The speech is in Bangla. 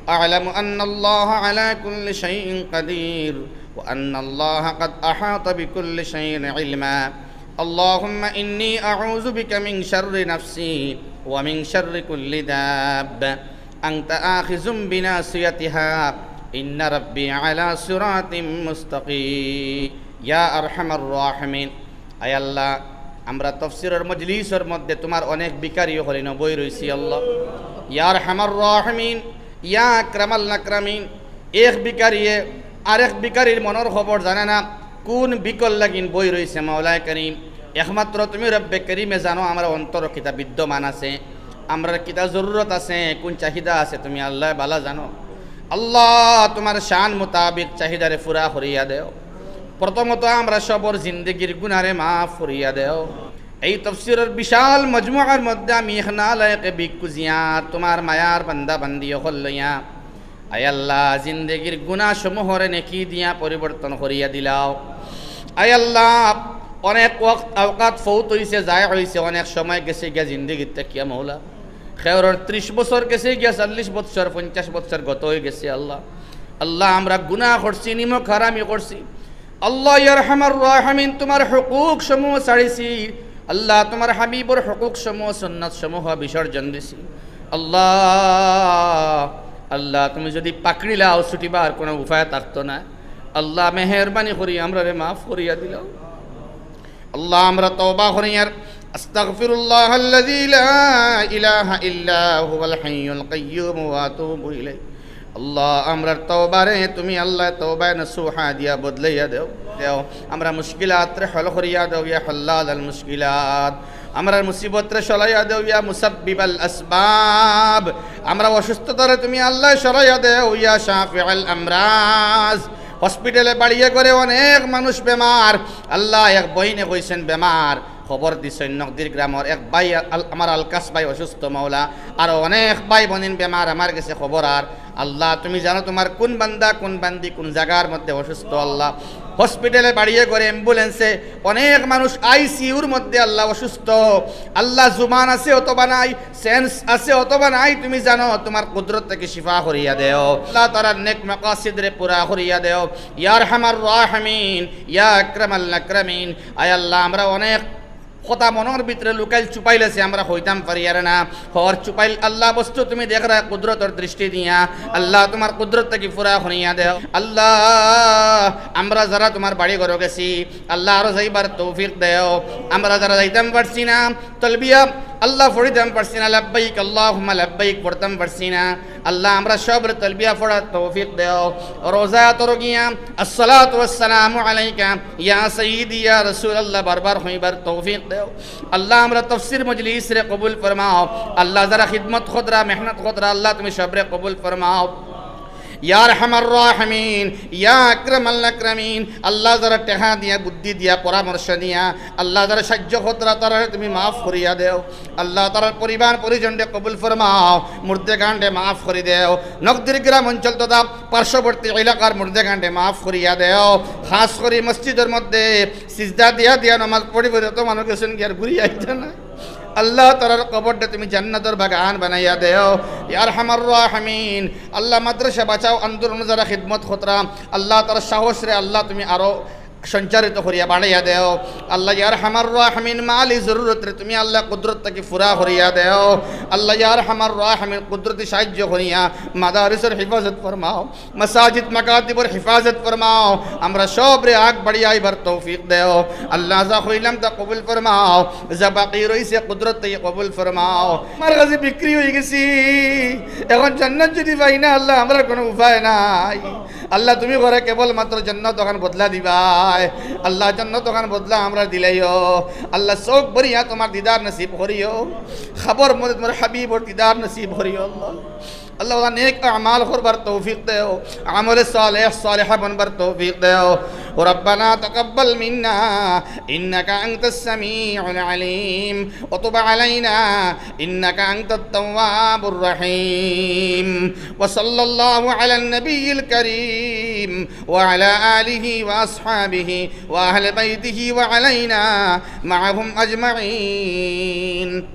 أعلم أن الله على كل شيء قدير وأن الله قد أحاط بكل شيء علما اللهم إني أعوذ بك من شر نفسي ومن شر كل دابة أنت آخذ بناصيتها إن ربي على صراط مستقيم يا أرحم الراحمين أي الله আমরা তাফসীরের মজলিসের মধ্যে তোমার অনেক বিকারী হরিণ বই রইছি আল্লাহ ইয়া আরহামার রাহিমিন ইয়া আকরামাল আকরামিন এক বিকারিয়ে আরেক বিকারীর মনের খবর জানে না কোন বিকল লাগিন বই রইছে মাওলায়ে করিম একমাত্র তুমি রব্বে করিমে জানো আমার অন্তর কিতা বিদ্যমান আছে আমরা কিতা জরুরত আছে কোন চাহিদা আছে তুমি আল্লাহ বালা জানো আল্লাহ তোমার শান মোতাবিক চাহিদারে পুরা করিয়া দেও প্রথমত আমরা সবর জিন্দগির গুনারে মাফ করিয়া দেও এই তাফসীরের বিশাল মজমুআর মধ্যে আমি ইখনা লায়কে বিকুজিয়া তোমার মায়ার বান্দা বান্দি হল লইয়া আয় আল্লাহ জিন্দগির গুনাহ সমূহরে নেকি দিয়া পরিবর্তন করিয়া দিলাও আয় আল্লাহ অনেক ওয়াক্ত আওকাত ফৌত হইছে যায় হইছে অনেক সময় গেছে গিয়া জিন্দগিতে কিয়া মওলা খেয়রের 30 বছর গেছে গিয়া 40 বছর 50 বছর গত হয়ে গেছে আল্লাহ আল্লাহ আমরা গুনাহ করছি নিমক হারামি করছি আল্লাহ ইয়া আরহামার রাহিমিন তোমার হুকুক সমূহ ছাড়িছি আল্লাহ তোমার হাবিবর হুকুক সমূহ সুন্নাত সমূহ বিসর্জন দিছি আল্লাহ আল্লাহ তুমি যদি পাকড়ি লাও ছুটিবার কোনো উপায় থাকতো না আল্লাহ মেহেরবানি করি আমরা রে মাফ করিয়া দিল আল্লাহ আমরা তওবা করি আর আস্তাগফিরুল্লাহ আল্লাযী লা ইলাহা ইল্লা হুয়াল হাইয়ুল কাইয়্যুম ওয়া আতুবু ইলাইহি আল্লাহ আমরার তওবারে তুমি আল্লাহ তওবা নসুহা দিয়া বদলাইয়া দেও দেও আমরা মুশকিলাত রে হল করিয়া দেও ইয়া হাল্লাল আল মুশকিলাত আমরার মুসিবত রে সরাইয়া দেও ইয়া মুসাব্বিবাল আসবাব আমরা অসুস্থতারে তুমি আল্লাহ সরাইয়া দেও ইয়া শাফিউল আমরাজ হসপিটালে বাড়িয়ে করে অনেক মানুষ বেমার আল্লাহ এক বইনে কইছেন বেমার খবর দিছেন নকদির গ্রামের এক ভাই আমার আলকাস ভাই অসুস্থ মাওলা আর অনেক ভাই বোনিন বেমার আমার কাছে খবর আর আল্লাহ তুমি জানো তোমার কোন বান্দা কোন বান্দি কোন জায়গার মধ্যে অসুস্থ আল্লাহ হসপিটালে বাড়িয়ে করে অ্যাম্বুলেন্সে অনেক মানুষ আইসিইউর মধ্যে আল্লাহ অসুস্থ আল্লাহ জুবান আছে অথবা নাই সেন্স আছে অথবা নাই তুমি জানো তোমার কুদরত থেকে শিফা করিয়া দেও আল্লাহ তাআলার নেক মাকাসিদ রে পুরা করিয়া দেও ইয়া আরহামার রাহিমিন ইয়া আকরামাল আকরামিন আয় আল্লাহ আমরা অনেক কথা মনের ভিতরে লুকাইল চুপাইলেছে আমরা হইতাম পারি আর না হর চুপাইল আল্লাহ বস্তু তুমি দেখ রা কুদরতের দৃষ্টি দিয়া আল্লাহ তোমার কুদরত থেকে পুরা করিয়া দেও আল্লাহ আমরা যারা তোমার বাড়ি ঘরে গেছি আল্লাহ আরো যাইবার তৌফিক দেও আমরা যারা যাইতাম পারছি না তালবিয়া আল্লাহ ফড়িতাম পারছি না লাব্বাইক আল্লাহুম্মা লাব্বাইক পড়তাম পারছি না আল্লাহ আমরা সবর তালবিয়া পড়ার তৌফিক দেও রোজা তরগিয়া আসসালাতু ওয়াসসালামু আলাইকা ইয়া সাইয়্যিদি ইয়া রাসূলুল্লাহ বারবার হইবার তৌফিক দেও আল্লাহ আমরা তাফসীর মজলিস রে কবুল ফরমাও আল্লাহ যারা খিদমত খদরা মেহনত খদরা আল্লাহ তুমি সবরে কবুল ফরমাও ইয়া আরহামার রাহিমিন ইয়া আকরামাল আকরামিন আল্লাহ যারা টেহা দিয়া বুদ্ধি দিয়া পরামর্শ দিয়া আল্লাহ যারা সাহায্য খদরা তারা তুমি মাফ করিয়া দেও আল্লাহ তার পরিবার পরিজনকে কবুল ফরমাও মুর্দেগান্ডে মাফ করি দেও নকদির গ্রাম অঞ্চল তথা পার্শ্ববর্তী এলাকার মুর্দেগান্ডে মাফ করিয়া দেও খাস করে মসজিদের মধ্যে সিজদা দিয়া দিয়া নামাজ পড়ি পড়ি তো মানুষ গেছেন কি আর ঘুরিয়ে আইতে না আল্লাহ তাআলার কবরটা তুমি জান্নাতের বাগান বানাইয়া দেও ইয়া আরহামার রাহিমিন আল্লাহ মাদ্রাসা বাঁচাও আন্দোলন যারা খিদমত খতরা আল্লাহ তার সাহস রে আল্লাহ তুমি আরো সঞ্চারিত করিয়া বাড়াইয়া দেও আল্লাহ ইয়া আরহামার রাহিমিন মালি জরুরত রে তুমি আল্লাহ কুদরত থেকে পুরা করিয়া দেও আল্লাহ ইয়া আরহামার রাহিমিন কুদরতি সাহায্য করিয়া মাদারিসের হিফাজত ফরমাও মাসাজিদ মাকাতিবের হিফাজত ফরমাও আমরা সব রে আগ বাড়িয়া আইবার তৌফিক দেও আল্লাহ যা কইলাম তা কবুল ফরমাও যা বাকি রইছে কুদরত থেকে কবুল ফরমাও আমার কাছে বিক্রি হয়ে গেছি এখন জান্নাত যদি পাই না আল্লাহ আমরা কোনো উপায় নাই আল্লাহ তুমি ঘরে কেবল মাত্র জান্নাত ওখান বদলা দিবা আল্লাহ জান্নাত ওখান বদলা আমরা দিলাইও আল্লাহ চোখ ভরিয়া তোমার দিদার নসিব করিও খবর মধ্যে তোমার হাবিবর দিদার নসিব করিও আল্লাহ আল্লাহ নেক আমাল করবার তৌফিক দেও আমল সালেহ সালেহা বনবার তৌফিক দেও ربنا تقبل منا إنك أنت السميع العليم وتب علينا إنك أنت التواب الرحيم وصلى الله على النبي الكريم وعلى آله وأصحابه وأهل بيته وعلينا معهم أجمعين